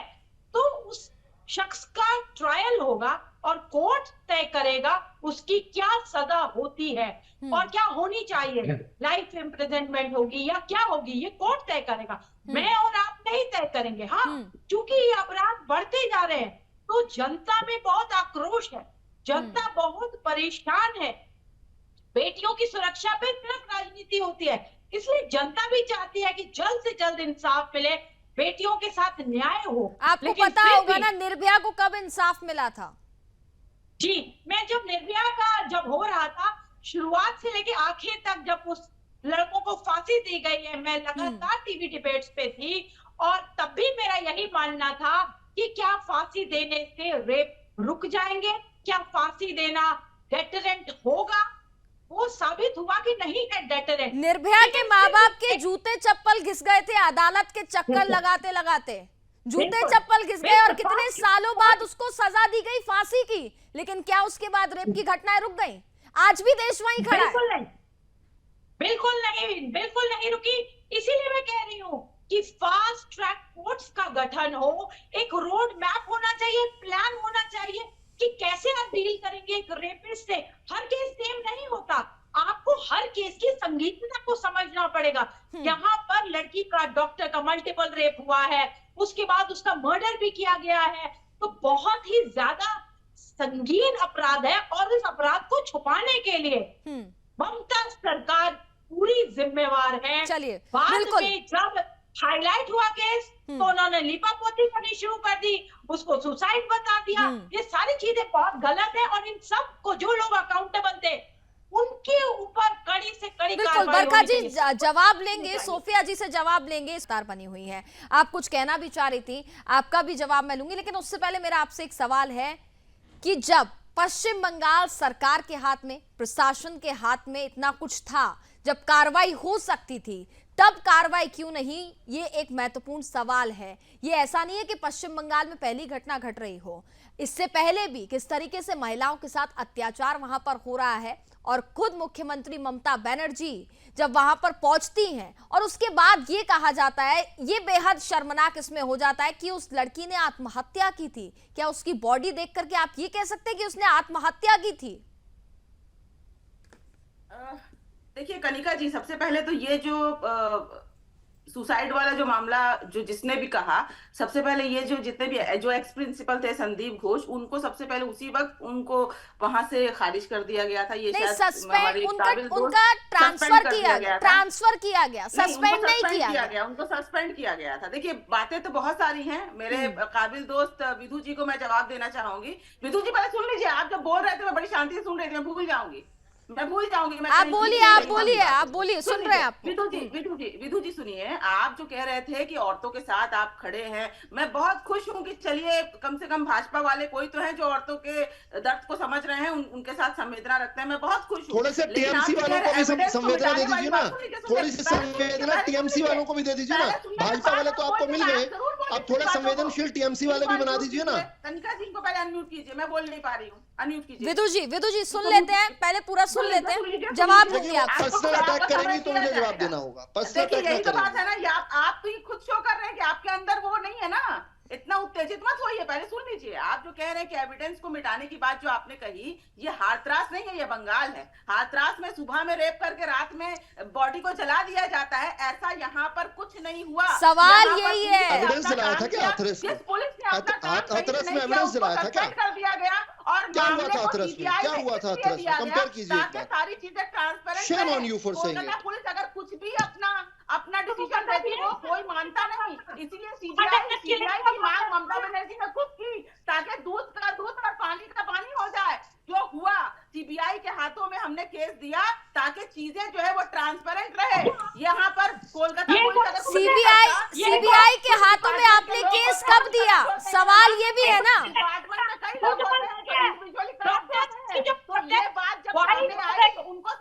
तो उस शख्स का ट्रायल होगा और कोर्ट तय करेगा उसकी क्या सजा होती है और क्या होनी चाहिए, लाइफ इम्प्रिजनमेंट होगी या क्या होगी, ये कोर्ट तय करेगा। मैं और आप नहीं तय करेंगे। हाँ, क्योंकि ये अपराध बढ़ते जा रहे हैं तो जनता में बहुत आक्रोश है, जनता बहुत परेशान है। बेटियों की सुरक्षा पे सिर्फ राजनीति होती है, इसलिए जनता भी चाहती है कि जल्द से जल्द इंसाफ मिले, बेटियों के साथ न्याय हो। आपको पता होगा ना निर्भया को कब इंसाफ मिला था? जी, मैं जब निर्भया का जब हो रहा था शुरुआत से लेके आखिर तक, जब उस लड़कों को फांसी दी गई है, मैं लगातार टीवी डिबेट्स पे थी और तब भी मेरा यही मानना था कि क्या फांसी देने से रेप रुक जाएंगे, क्या फांसी देना डेटरेंट होगा। वो साबित हुआ कि नहीं है डेटरेंट। निर्भया के माँ बाप के जूते चप्पल घिस गए थे अदालत के चक्कर लगाते लगाते, जूते चप्पल घिस गए और कितने सालों बाद उसको सजा दी गई फांसी की। लेकिन क्या उसके बाद रेप की घटनाएं रुक गई? आज भी देश वहीं खड़ा है। बिल्कुल नहीं रुकी। इसीलिए मैं कह रही हूँ कि फास्ट ट्रैक कोर्ट्स का गठन हो, एक रोड मैप होना चाहिए, प्लान होना चाहिए कि कैसे आप डील करेंगे एक रेपिस्ट से। हर केस सेम नहीं होता, आपको हर केस की संगीतता को समझना पड़ेगा। यहाँ पर लड़की का, डॉक्टर का मल्टीपल रेप हुआ है, उसके बाद उसका मर्डर भी किया गया है, तो बहुत ही ज्यादा संगीन अपराध है और इस अपराध को छुपाने के लिए ममता सरकार पूरी जिम्मेवार है। चलिए, बाद बिल्कुल। में जब हाईलाइट हुआ केस तो उन्होंने लीपापोती करनी शुरू कर दी, उसको सुसाइड बता दिया। ये सारी चीजें बहुत गलत है और इन सब को जो लोग अकाउंटेबल थे उनके ऊपर कड़ी से कड़ी बिल्कुल। बरखा जी जवाब लेंगे, सोफिया जी से जवाब लेंगे। स्टार बनी हुई है, आप कुछ कहना भी चाह रही थी, आपका भी जवाब मैं लूंगी, लेकिन उससे पहले मेरा आपसे एक सवाल है कि जब पश्चिम बंगाल सरकार के हाथ में, प्रशासन के हाथ में इतना कुछ था, जब कार्रवाई हो सकती थी, तब कार्रवाई क्यों नहीं? ये एक महत्वपूर्ण सवाल है। ये ऐसा नहीं है कि पश्चिम बंगाल में पहली घटना घट रही हो, इससे पहले भी किस तरीके से महिलाओं के साथ अत्याचार वहां पर हो रहा है। और खुद मुख्यमंत्री ममता बनर्जी जब वहां पर पहुंचती हैं और उसके बाद ये कहा जाता है, ये बेहद शर्मनाक इसमें हो जाता है कि उस लड़की ने आत्महत्या की थी। क्या उसकी बॉडी देख करके आप ये कह सकते हैं कि उसने आत्महत्या की थी? देखिए कनिका जी, सबसे पहले तो ये जो सुसाइड वाला जो मामला जो जिसने भी कहा, सबसे पहले ये जो जितने भी जो एक्स प्रिंसिपल थे संदीप घोष, उनको सबसे पहले उसी वक्त उनको वहां से खारिज कर दिया गया था। ये शायद उनका ट्रांसफर किया गया, सस्पेंड नहीं किया गया, उनको सस्पेंड किया गया था। देखिए बातें तो बहुत सारी हैं। मेरे काबिल दोस्त विधु जी को मैं जवाब देना चाहूंगी। विधु जी पहले सुन लीजिए, आप जब बोल रहे थे मैं बड़ी शांति से सुन रही थी, मैं भूल जाऊंगी। आप बोलिए, सुन रहे हैं आप। विधु जी सुनिए, आप जो कह रहे थे कि औरतों के साथ आप खड़े हैं, मैं बहुत खुश हूं कि चलिए कम से कम भाजपा वाले कोई तो हैं जो औरतों के दर्द को समझ रहे हैं, उनके साथ संवेदना रखते हैं। मैं बहुत खुश हूं। थोड़े से टीएमसी वालों को भी संवेदना दे दीजिए ना, थोड़ी सी संवेदना टीएमसी वालों को भी दे दीजिए ना। भाजपा वाले तो आपको मिल गए, अब थोड़े संवेदनशील टीएमसी वाले भी बना दीजिए ना। कनिका जी को पहले अनम्यूट कीजिए, मैं बोल नहीं पा रही हूँ, अनम्यूट कीजिए। विधु जी सुन लेते हैं, पहले पूरा सुन लेते हैं, जवाब दूंगी आप। पर्सनल अटैक करेंगी तो मुझे जवाब देना होगा। पर्सनल अटैक यही तो बात है ना, आप तो ये खुद शो कर रहे हैं कि आपके अंदर वो नहीं है ना, इतना उत्तेजित मत होइए। पहले सुन लीजिए, आप जो कह रहे हैं कि एविडेंस को मिटाने की बात जो आपने कही, ये हाथरस नहीं है, ये बंगाल है। हाथरस में सुबह में रेप करके रात में बॉडी को जला दिया जाता है, ऐसा यहाँ पर कुछ नहीं हुआ। सवाल यही है, एविडेंस जलाया था क्या हाथरस में? पुलिस ने हाथरस में एविडेंस जलाया था क्या? कर दिया गया और क्या हुआ था हाथरस में? क्या हुआ था हाथरस में? कंपेयर कीजिए एक बार। सारी चीजें transparent. Shame on you for saying it. Police अगर कुछ भी अपना डिसीजन देती है, कोई मानता नहीं। इसीलिए सीबीआई की मांग ममता बनर्जी ने खुद की, ताकि दूध का दूध और पानी का पानी हो जाए। जो हुआ, सीबीआई के हाथों में हमने केस दिया ताकि चीजें जो है वो ट्रांसपेरेंट रहे। यहाँ पर कोलकाता सीबीआई के हाथों में आपने केस कब दिया? सवाल ये भी है ना।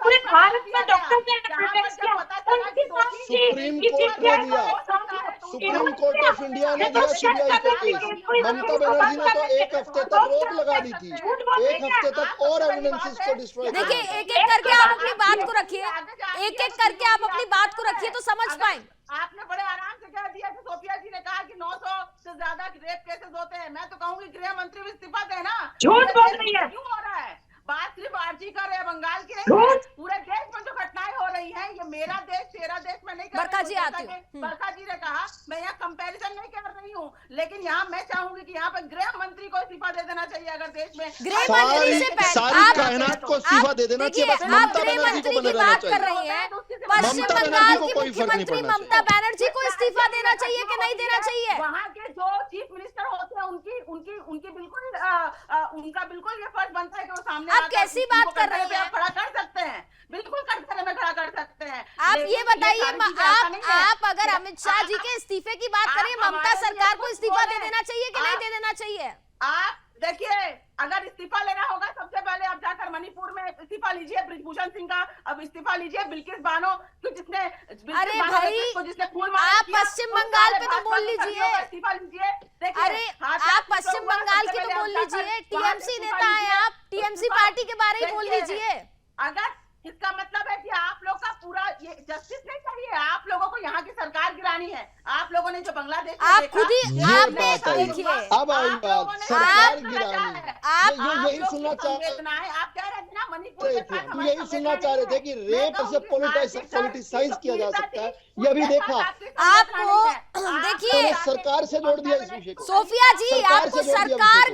पूरे भारत में डॉक्टर ने प्रोटेस्ट किया, सुप्रीम कोर्ट ने दिया, सुप्रीम कोर्ट ऑफ इंडिया ने दिया सीबीआई को केस। ममता बनर्जी ने तो 1 हफ्ते तक रोक लगा दी थी, 1 हफ्ते तक और एविडेंसेस को डिस्ट्रॉय। देखिए, एक एक करके आप अपनी बात को रखिए, एक एक करके आप अपनी बात को रखिए तो समझ पाएंगे। आपने बड़े आराम से कह दिया कि सोफिया जी ने कहा कि 900 से ज्यादा रेप केसेस होते हैं। मैं तो कहूंगी गृह मंत्री भी इस्तीफा देना। झूठ बोल रही है। क्यों हो रहा है? बात सिर्फ आरजी कर रहे हैं, बंगाल की नहीं, पूरे देश में जो घटनाएं हो रही हैं, ये मेरा देश तेरा देश में नहीं कर रही। बरखा जी आती हूँ। बरखा जी ने कहा, मैं यहाँ कंपैरिजन नहीं कर रही हूँ, लेकिन यहाँ मैं चाहूंगी कि यहाँ पे गृह मंत्री को इस्तीफा दे देना चाहिए। अगर देश में गृह मंत्री से सारी कायनात को इस्तीफा दे देना चाहिए। बस ममता बनर्जी को बना बात कर रही है, पश्चिम बंगाल की मुख्यमंत्री ममता बनर्जी को इस्तीफा देना चाहिए कि नहीं देना चाहिए? वहाँ के जो चीफ मिनिस्टर होते हैं उनकी बिल्कुल उनका बिल्कुल ये फर्ज बनता है कि वो सामने आप कैसी बात कर रहे हैं? खड़ा कर सकते हैं, बिल्कुल करने में खड़ा कर सकते हैं। आप ये बताइए, आप अगर अमित शाह जी के इस्तीफे की बात करें, ममता सरकार को इस्तीफा दे देना चाहिए कि नहीं दे देना चाहिए? आप देखिए, अगर इस्तीफा लेना होगा सबसे पहले आप जाकर मणिपुर में इस्तीफा लीजिए, ब्रिजभूषण सिंह का अब इस्तीफा लीजिए, बिल्किस बानो जिसने अरे भाई, आप पश्चिम बंगाल पे तो बोल लीजिए, इस्तीफा लीजिए। अरे आप पश्चिम बंगाल की तो बोल लीजिए, टीएमसी नेता है आप, टीएमसी पार्टी के बारे में बोल लीजिए। अगर इसका मतलब है कि आप लोग का पूरा ये जस्टिस नहीं चाहिए, आप लोगों को यहाँ की सरकार गिरानी है। आप लोगों ने जो बांग्लादेश में आप खुद ही आपने देखिए, अब आई बात सरकार गिरानी है। आप यही सुनना चाह रहे है। आप कह रहे थे ना मणिपुर यही सुनना चाह रहे थे कि रेप से पॉलिटिसाइज किया जा सकता है। ये अभी देखा आपको, देखिए सरकार से जोड़ दिया इस विषय को। सोफिया जी, आपको सरकार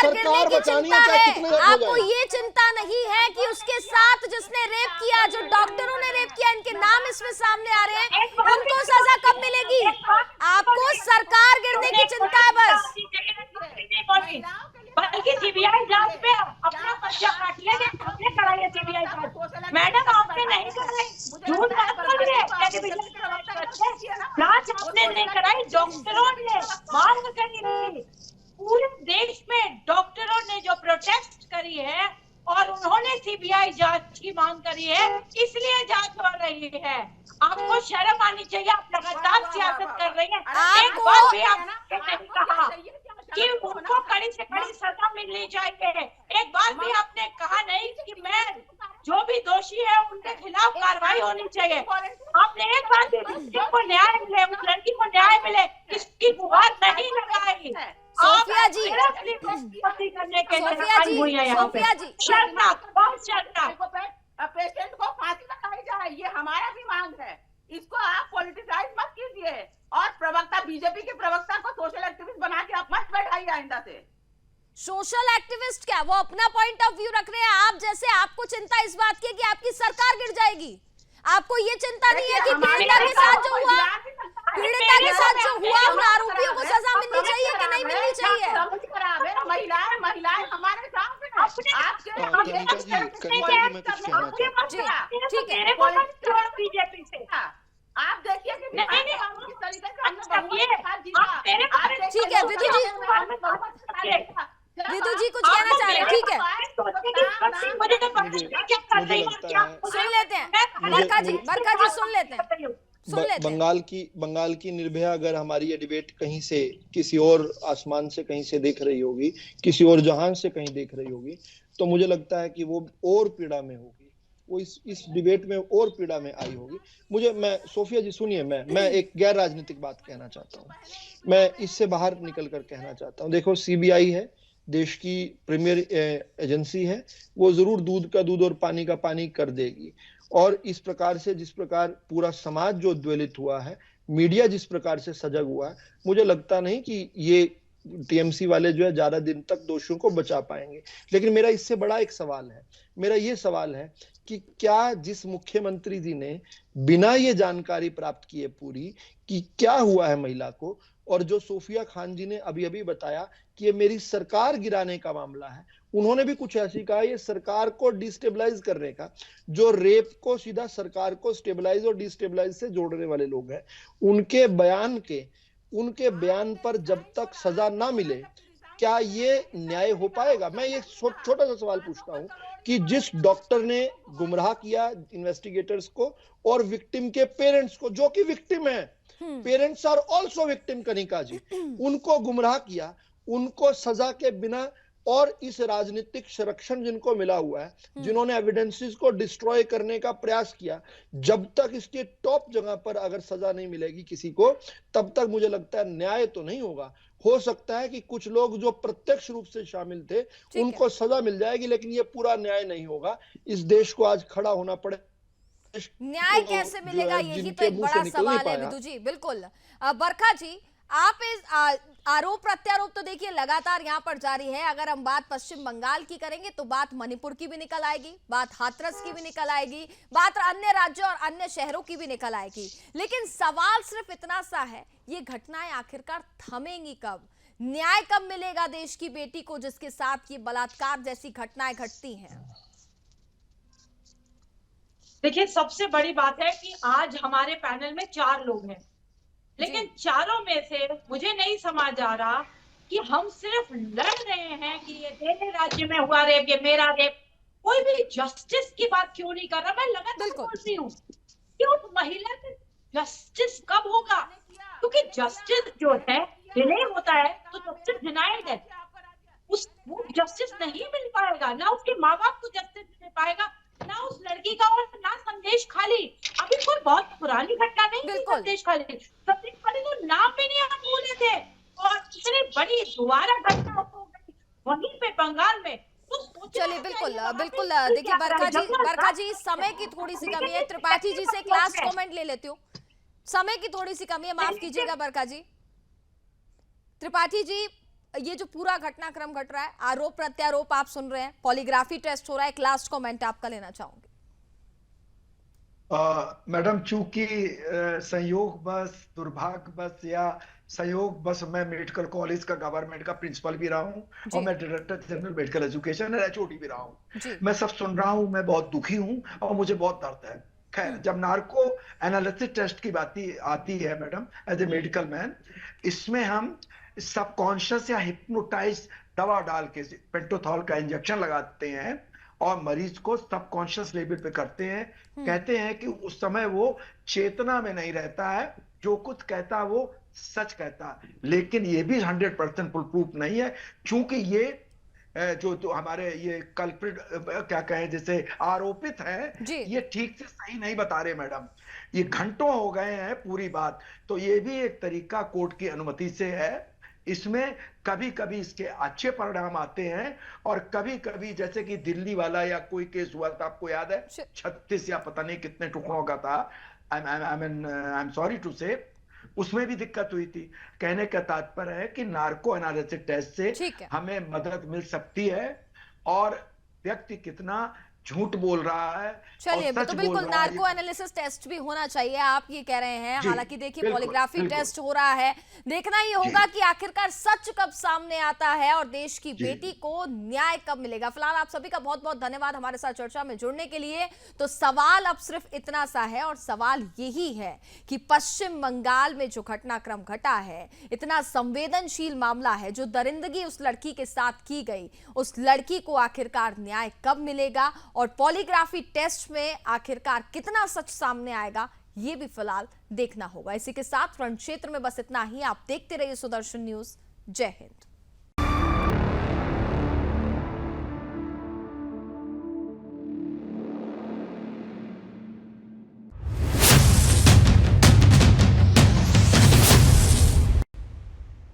गिरने की चिंता है, आपको ये चिंता नहीं है कि उसके साथ जिसने रेप किया, जो डॉक्टरों ने रेप किया, इनके नाम इसमें सामने आ रहे हैं, उनको सजा कब मिलेगी? आपको सरकार गिरने की चिंता है बस। बल्कि सीबीआई जांच पे अपना पर्चा काट लेंगे, हमने कराई है सीबीआई जांच। मैडम आपने नहीं कराई, झूठ मत बोलिए, टेलीविजन पे जांच आपने नहीं कराई, डॉक्टरों ने मांग करी थी। पूरे देश में डॉक्टरों ने जो प्रोटेस्ट करी है और उन्होंने सीबीआई जांच की मांग करी है, इसलिए जांच हो रही है। आपको शर्म आनी चाहिए, आप लगातार सियासत कर रही हैं। एक बार भी आपने नहीं कहा कि उनको कड़ी से कड़ी सजा मिलनी चाहिए। एक बार भी आपने कहा नहीं कि मैं जो भी दोषी है उनके खिलाफ कार्रवाई होनी चाहिए। आपने एक बार भी बच्चे को न्याय मिले, उस लड़की को न्याय मिले, इसकी गुहार नहीं लगाई। सोफिया जी, करने के सोफिया जी, शर्मनाक, बहुत शर्मनाक। पेशेंट को फांसी लगाई जाए, ये हमारा भी मांग है। इसको आप पॉलिटिसाइज मत कीजिए और प्रवक्ता, बीजेपी के प्रवक्ता को सोशल एक्टिविस्ट बना के आप मत बैठाइए आइंदा से। सोशल एक्टिविस्ट क्या, वो अपना पॉइंट ऑफ व्यू रख रहे हैं। आप जैसे, आपको चिंता इस बात की है कि आपकी सरकार गिर जाएगी, आपको ये चिंता नहीं है कि पीड़िता के साथ जो हुआ, उन आरोपियों को सजा मिलनी चाहिए कि नहीं मिलनी चाहिए? महिलाएं हमारे साथ ठीक है, बीजेपी से आप देखिए कि किस तरीके से ठीक है। विदु जी कुछ कहना चाह रहे हैं, ठीक है, सुन लेते हैं। बरखा जी सुन लेते हैं। बंगाल की निर्भया अगर हमारी ये डिबेट कहीं से किसी और आसमान से कहीं से देख रही होगी, किसी और जहान से कहीं देख रही होगी, तो मुझे लगता है कि वो और पीड़ा में होगी, वो इस डिबेट में और पीड़ा में आई होगी। मैं सोफिया जी सुनिए, मैं एक गैर राजनीतिक बात कहना चाहता हूँ, मैं इससे बाहर निकल कर कहना चाहता हूँ। देखो, सीबीआई है, देश की प्रीमियर एजेंसी है, वो जरूर दूध का दूध और पानी का पानी कर देगी। और इस प्रकार से, जिस प्रकार पूरा समाज जो उद्वेलित हुआ है, मीडिया जिस प्रकार से सजग हुआ है, मुझे लगता नहीं कि ये टीएमसी वाले जो है ज्यादा दिन तक दोषियों को बचा पाएंगे। लेकिन मेरा इससे बड़ा एक सवाल है, मेरा ये सवाल है कि क्या जिस मुख्यमंत्री जी ने बिना ये जानकारी प्राप्त किए पूरी कि क्या हुआ है महिला को, और जो सोफिया खान जी ने अभी अभी बताया कि ये मेरी सरकार गिराने का मामला है, उन्होंने भी कुछ ऐसी कहा ये सरकार को डिस्टेबलाइज करने का। जो रेप को सीधा सरकार को स्टेबलाइज और डिस्टेबलाइज से जोड़ने वाले लोग हैं, उनके बयान पर जब तक सजा ना मिले, क्या ये न्याय हो पाएगा? मैं ये छोटा सा सवाल पूछता हूं कि जिस डॉक्टर ने गुमराह किया इन्वेस्टिगेटर्स को और विक्टिम के पेरेंट्स को, जो कि विक्टिम है, parents are also victim, Kanika ji, उनको गुमराह किया, उनको सजा के बिना, और इस राजनीतिक संरक्षण जिनको मिला हुआ है, जिन्होंने एविडेंसेस को डिस्ट्रॉय करने का प्रयास किया, जब तक इसके टॉप जगह पर अगर सजा नहीं मिलेगी किसी को, तब तक मुझे लगता है न्याय तो नहीं होगा। हो सकता है कि कुछ लोग जो प्रत्यक्ष रूप से शामिल थे उनको सजा मिल जाएगी, लेकिन ये पूरा न्याय नहीं होगा। इस देश को आज खड़ा होना पड़े। न्याय कैसे मिलेगा, यही तो एक बड़ा सवाल है विदु जी। बिल्कुल बरखा जी, आप इस आरोप प्रत्यारोप तो देखिए लगातार यहाँ पर जारी है। अगर हम बात पश्चिम बंगाल की करेंगे तो बात मणिपुर की भी निकल आएगी, बात हाथरस की भी निकल आएगी, बात अन्य राज्यों और अन्य शहरों की भी निकल आएगी। लेकिन सवाल सिर्फ इतना सा है, ये घटनाएं आखिरकार थमेंगी कब? न्याय कब मिलेगा देश की बेटी को जिसके साथ ये बलात्कार जैसी घटनाएं घटती हैं? देखिए, सबसे बड़ी बात है कि आज हमारे पैनल में 4 लोग हैं, लेकिन चारों में से मुझे नहीं समझ आ रहा कि हम सिर्फ लड़ रहे हैं कि ये तेरे राज्य में हुआ रेप, ये मेरा रेप। कोई भी जस्टिस की बात क्यों नहीं कर रहा? मैं लगातार बोलती हूँ कि उस महिला से जस्टिस कब होगा? क्योंकि जस्टिस जो है डिले होता है तो जस्टिस डिनाइड है, वो जस्टिस नहीं मिल पाएगा, ना उसके माँ बाप को जस्टिस मिल पाएगा, ना उस लड़की का, और ना संदेश खाली। अभी कोई बहुत पुरानी घटना नहीं थी संदेश खाली तो नाम भी नहीं आप बोले थे, और इतनी बड़ी दोबारा घटना हो गई वहीं पे बंगाल में। तो चलिए बिल्कुल देखिए बरखा जी समय की थोड़ी सी कमी है। त्रिपाठी जी से एक लास्ट कमेंट ले लेती हूँ, समय की थोड़ी सी कमी है, माफ कीजिएगा बरखा जी। त्रिपाठी जी, ये जो पूरा घटनाक्रम घट रहा है, आरोप प्रत्यारोप आप सुन रहे हैं, पॉलीग्राफी टेस्ट हो रहा है, एक लास्ट कमेंट आपका लेना चाहूंगी। मैडम, चूंकि संयोग बस, दुर्भाग्य बस या संयोग बस मैं मेडिकल कॉलेज का गवर्नमेंट का प्रिंसिपल भी रहा हूँ और मैं डायरेक्टर जनरल मेडिकल एजुकेशन और एचओडी भी रहा हूँ। मैं सब सुन रहा हूँ, मैं बहुत दुखी हूँ और मुझे बहुत दर्द है। खैर, जब नार्को एनालिसिस टेस्ट की बात आती है madam, as a medical man, इसमें हम सबकॉन्शियस या हिप्नोटाइज दवा डाल के पेंटोथॉल का इंजेक्शन लगाते हैं और मरीज को सबकॉन्शियस लेवल पे करते हैं। कहते हैं कि उस समय वो चेतना में नहीं रहता है, जो कुछ कहता है वो सच कहता है। लेकिन ये भी 100% फुल प्रूफ नहीं है, क्योंकि ये जो हमारे ये कल्प्रिट क्या कहें, जैसे आरोपित हैं, ये ठीक से सही नहीं बता रहे मैडम। ये घंटों हो गए हैं पूरी बात, तो ये भी एक तरीका कोर्ट की अनुमति से है। इसमें कभी कभी इसके अच्छे परिणाम आते हैं और कभी कभी, जैसे कि दिल्ली वाला या कोई केस हुआ था, आपको याद है, 36 या पता नहीं कितने टुकड़ों का था, आई एम सॉरी टू से, उसमें भी दिक्कत हुई थी। कहने का तात्पर्य है कि नार्को एनालिसिस टेस्ट से हमें मदद मिल सकती है और व्यक्ति कितना झूठ बोल रहा है। चलिए, तो बिल्कुल नार्को एनालिसिस टेस्ट भी होना चाहिए, आप ये कह रहे हैं। हालांकि देखिए पॉलीग्राफी टेस्ट हो रहा है, देखना ये होगा कि आखिरकार सच कब सामने आता है और देश की बेटी को न्याय कब मिलेगा। फिलहाल आप सभी का बहुत बहुत धन्यवाद हमारे साथ चर्चा में जुड़ने के लिए। तो सवाल अब सिर्फ इतना सा है, और सवाल यही है कि पश्चिम बंगाल में जो घटनाक्रम घटा है, इतना संवेदनशील मामला है, जो दरिंदगी उस लड़की के साथ की गई, उस लड़की को आखिरकार न्याय कब मिलेगा और पॉलीग्राफी टेस्ट में आखिरकार कितना सच सामने आएगा, ये भी फिलहाल देखना होगा। इसी के साथ रण क्षेत्र में बस इतना ही। आप देखते रहिए सुदर्शन न्यूज। जय हिंद।